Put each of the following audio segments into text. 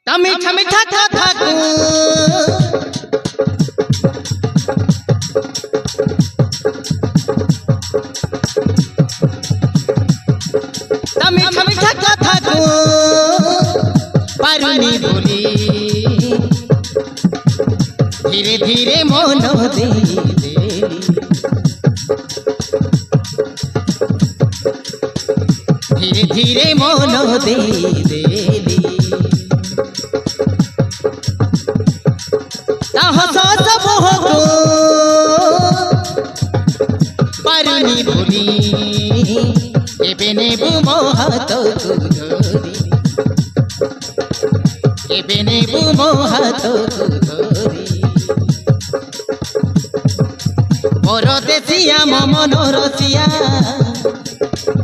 মিঠা মিঠা কথা গো মিঠা মিঠা কথা গো পারুনি বলি ধীরে ধীরে মন দে ধীরে ধীরে মন দে দেলি পারুনি বলি এবে নেবু মোহাত ধরি এবে নেবু মোহাত ধরি পরদেশিয়া মন রসিয়া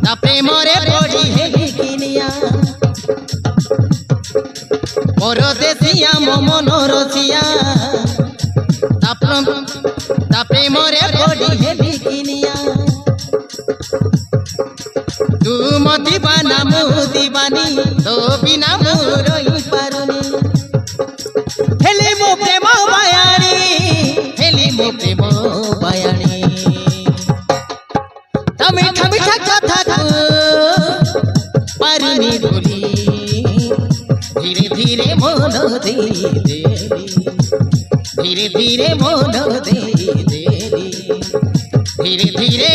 তা প্রেমরে পড়ি হেলি কিনিয়া পরদেশিয়া মন রসিয়া তা প্রেমরে পড়ি হেলি কিনিয়া তু মদিবানা মু দিবানি তো বিনা মু রই পারুনি হেলি মো প্রেম বায়ানি হেলি মো প্রেম বায়ানি মিঠা মিঠা কথা গো পারুনি বলি ধীরে ধীরে মন দে দেলি ধীরে ধীরে মন দে দেলি ধীরে ধীরে